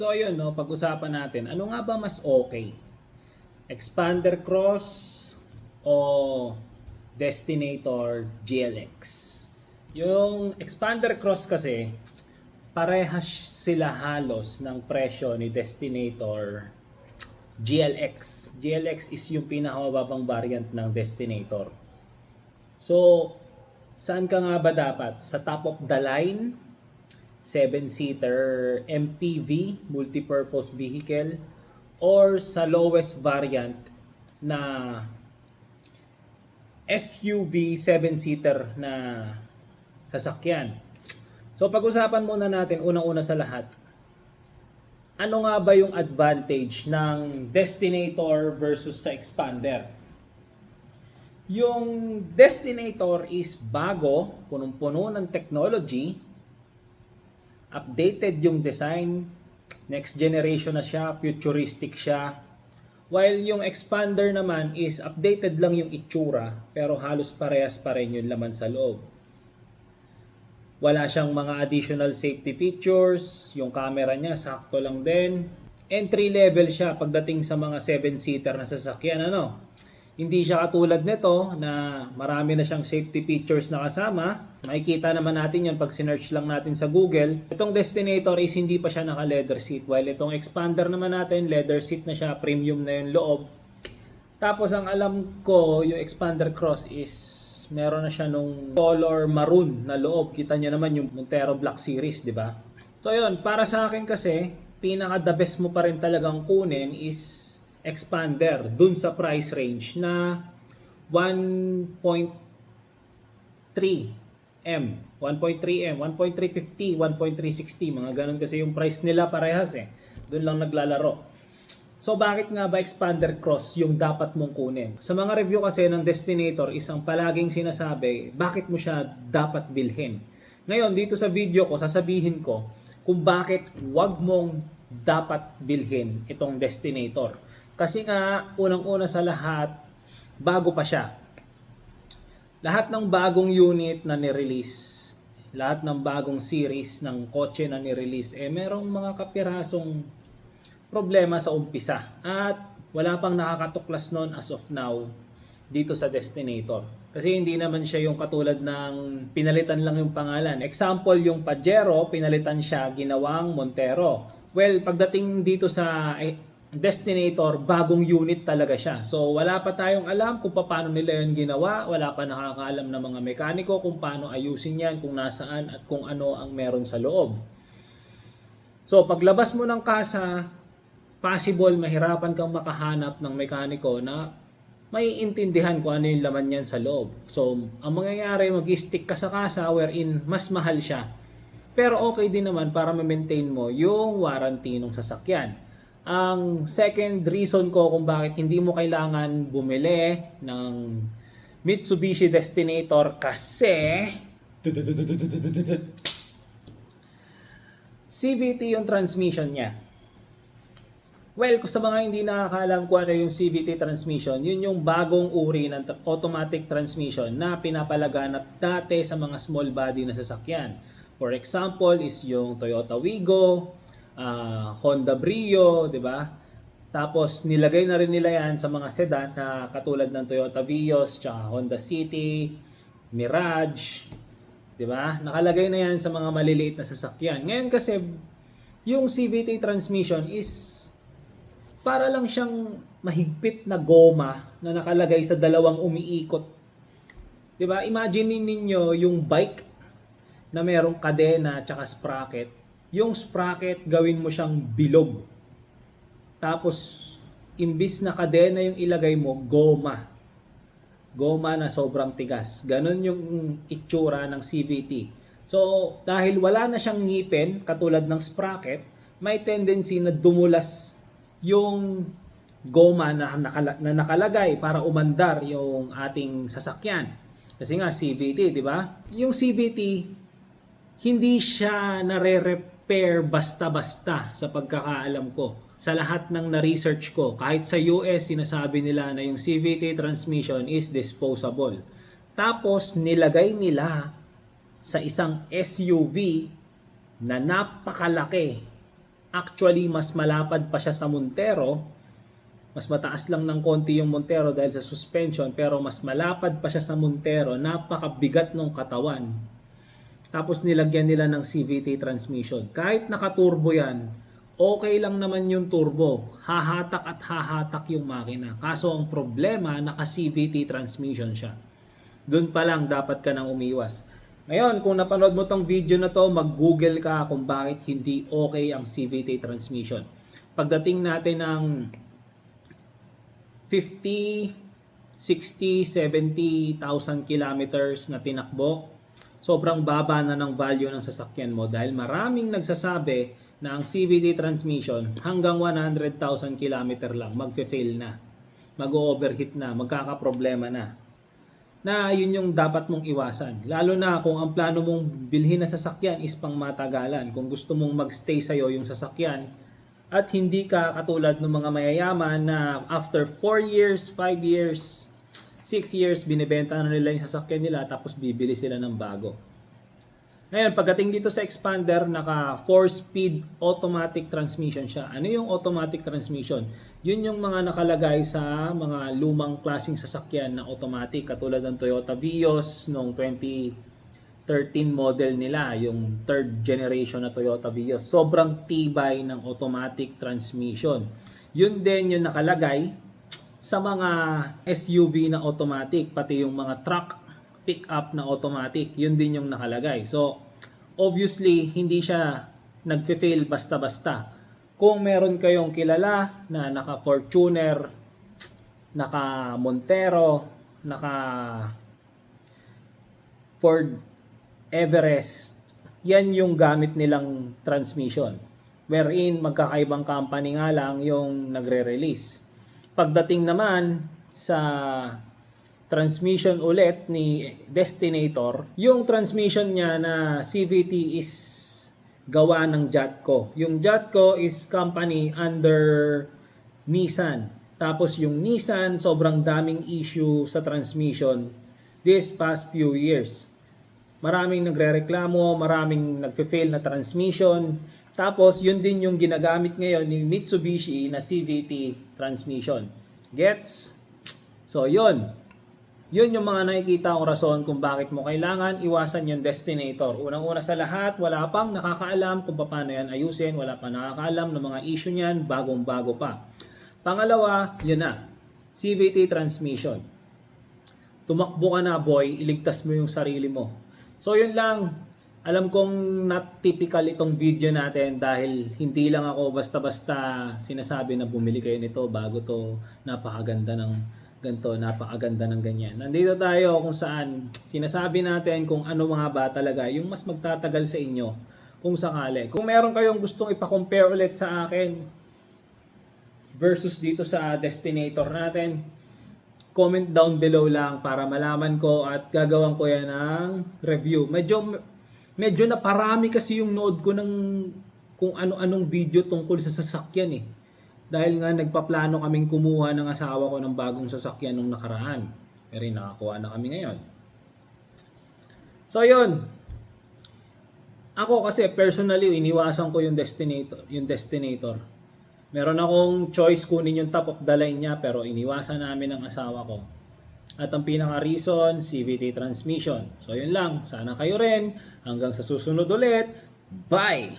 So ayun, no, pag-usapan natin, ano nga ba mas okay? Expander Cross o Destinator GLX? Yung Expander Cross kasi, parehas sila halos ng presyo ni Destinator GLX. GLX is yung pinakamababang variant ng Destinator. So, saan ka nga ba dapat? Sa top of the line, 7-seater MPV, multi-purpose vehicle, or sa lowest variant na SUV 7-seater na sasakyan. So pag-usapan muna natin unang-una sa lahat, ano nga ba yung advantage ng Destinator versus sa Expander? Yung Destinator is bago, punong-puno ng technology, updated yung design, next generation na siya, futuristic siya. While yung Expander naman is updated lang yung itsura, pero halos parehas pa rin yung laman sa loob. Wala siyang mga additional safety features, yung camera niya sakto lang din. Entry level siya pagdating sa mga 7-seater na sasakyan, ano? Hindi siya katulad nito na marami na siyang safety features na kasama. Makikita naman natin yan pag sinearch lang natin sa Google. Itong Destinator is hindi pa siya naka-leather seat. While itong Expander naman natin, leather seat na siya, premium na yung loob. Tapos ang alam ko, yung Expander Cross is meron na siya nung color maroon na loob. Kita niyo naman yung Montero Black Series, di ba? So yun, para sa akin kasi, pinaka the best mo pa rin talagang kunin is Expander dun sa price range na 1.3M, 1.3M, 1.350, 1.360, mga ganun kasi yung price nila parehas eh. Dun lang naglalaro. So bakit nga ba Expander Cross yung dapat mong kunin? Sa mga review kasi ng Destinator, isang palaging sinasabi, bakit mo siya dapat bilhin? Ngayon, dito sa video ko, sasabihin ko kung bakit wag mong dapat bilhin itong Destinator. Kasi nga, unang-una sa lahat, bago pa siya. Lahat ng bagong unit na nirelease, lahat ng bagong series ng kotse na nirelease, merong mga kapirasong problema sa umpisa. At wala pang nakakatuklas nun as of now dito sa Destinator. Kasi hindi naman siya yung katulad ng pinalitan lang yung pangalan. Example, yung Pajero, pinalitan siya, ginawang Montero. Well, pagdating dito sa Destinator, bagong unit talaga siya. So wala pa tayong alam kung paano nila yun ginawa, wala pa nakakaalam ng mga mekaniko kung paano ayusin yan, kung nasaan at kung ano ang meron sa loob. So paglabas mo ng kasa, possible mahirapan kang makahanap ng mekaniko na may intindihan kung ano yung laman niyan sa loob. So ang mangyayari, mag-stick ka sa kasa wherein mas mahal siya. Pero okay din naman para ma-maintain mo yung warranty ng sasakyan. Ang second reason ko kung bakit hindi mo kailangan bumili ng Mitsubishi Destinator kasi CVT yung transmission niya. Well, sa mga hindi nakakaalam kung ano yung CVT transmission, yun yung bagong uri ng automatic transmission na pinapalaganap dati sa mga small body na sasakyan. For example is yung Toyota Wigo, Honda Brio, 'di ba? Tapos nilagay na rin nila 'yan sa mga sedan na katulad ng Toyota Vios, tsaka Honda City, Mirage, 'di ba? Nakalagay na 'yan sa mga maliliit na sasakyan. Ngayon kasi yung CVT transmission is para lang siyang mahigpit na goma na nakalagay sa dalawang umiikot. 'Di ba? Imagine ninyo yung bike na merong kadena at sprocket. Yung sprocket, gawin mo siyang bilog. Tapos, imbis na kadena yung ilagay mo, goma. Goma na sobrang tigas. Ganon yung itsura ng CVT. So, dahil wala na siyang ngipin, katulad ng sprocket, may tendency na dumulas yung goma na nakalagay para umandar yung ating sasakyan. Kasi nga, CVT, di ba? Yung CVT, hindi siya nare-repair basta-basta sa pagkakaalam ko. Sa lahat ng na-research ko, kahit sa US, sinasabi nila na yung CVT transmission is disposable. Tapos, nilagay nila sa isang SUV na napakalaki Actually, mas malapad pa siya sa Montero. Mas mataas lang ng konti yung Montero dahil sa suspension, pero mas malapad pa siya sa Montero. Napakabigat ng katawan. Tapos nilagyan nila ng CVT transmission. Kahit naka-turbo yan, okay lang naman yung turbo. Hahatak at hahatak yung makina. Kaso ang problema, naka-CVT transmission siya. Doon pa lang dapat ka nang umiwas. Ngayon, kung napanood mo tong video na to, mag-google ka kung bakit hindi okay ang CVT transmission. Pagdating natin ng 50, 60, 70,000 kilometers na tinakbo, sobrang baba na ng value ng sasakyan mo dahil maraming nagsasabi na ang CVT transmission hanggang 100,000 kilometer lang magfe-fail na, mag-overheat na, magkakaproblema na yun yung dapat mong iwasan. Lalo na kung ang plano mong bilhin na sasakyan is pang matagalan. Kung gusto mong magstay sa'yo yung sasakyan at hindi ka katulad ng mga mayayaman na after 4 years, 5 years, 6 years, binibenta na nila yung sasakyan nila tapos bibili sila ng bago. Ngayon, pagdating dito sa expander, naka 4-speed automatic transmission siya. Ano yung automatic transmission? Yun yung mga nakalagay sa mga lumang klaseng sasakyan na automatic, katulad ng Toyota Vios noong 2013 model nila, yung third generation na Toyota Vios. Sobrang tibay ng automatic transmission. Yun din yung nakalagay sa mga SUV na automatic, pati yung mga truck pick-up na automatic, yun din yung nakalagay. So, obviously, hindi siya nagfe-fail basta-basta. Kung meron kayong kilala na naka-Fortuner, naka-Montero, naka-Ford Everest, yan yung gamit nilang transmission. Wherein, magkakaibang company nga lang yung nagre-release. Pagdating naman sa transmission ulit ni Destinator, yung transmission niya na CVT is gawa ng Jatco. Yung Jatco is company under Nissan. Tapos yung Nissan, sobrang daming issue sa transmission this past few years. Maraming nagrereklamo, maraming nagfe-fail na transmission. Tapos yun din yung ginagamit ngayon ni Mitsubishi na CVT transmission. Gets? So yun. Yun yung mga nakikita kong rason kung bakit mo kailangan iwasan yung Destinator. Unang-una sa lahat, wala pang nakakaalam kung paano yan ayusin, wala pang nakakaalam ng mga issue niyan, bagong-bago pa. Pangalawa, yun na, CVT transmission. Tumakbo ka na boy, iligtas mo yung sarili mo. So yun lang, alam kong not typical itong video natin dahil hindi lang ako basta-basta sinasabi na bumili kayo nito bago to, napakaganda ng ganito, napakaganda ng ganyan. Nandito tayo kung saan sinasabi natin kung ano mga ba talaga yung mas magtatagal sa inyo kung sakali. Kung meron kayong gustong ipa-compare ulit sa akin versus dito sa Destinator natin, comment down below lang para malaman ko at gagawin ko yan ng review. Medyo naparami kasi yung nood ko ng kung ano-anong video tungkol sa sasakyan eh. Dahil nga nagpaplano kaming kumuha ng asawa ko ng bagong sasakyan nung nakaraan. Pero nakakuha na kami ngayon. So yun. Ako kasi personally iniwasan ko yung Destinator. Meron akong choice kunin yung top of the line niya pero iniwasan namin ng asawa ko. At ang pinaka reason, CVT transmission. So yun lang. Sana kayo rin. Hanggang sa susunod ulit. Bye!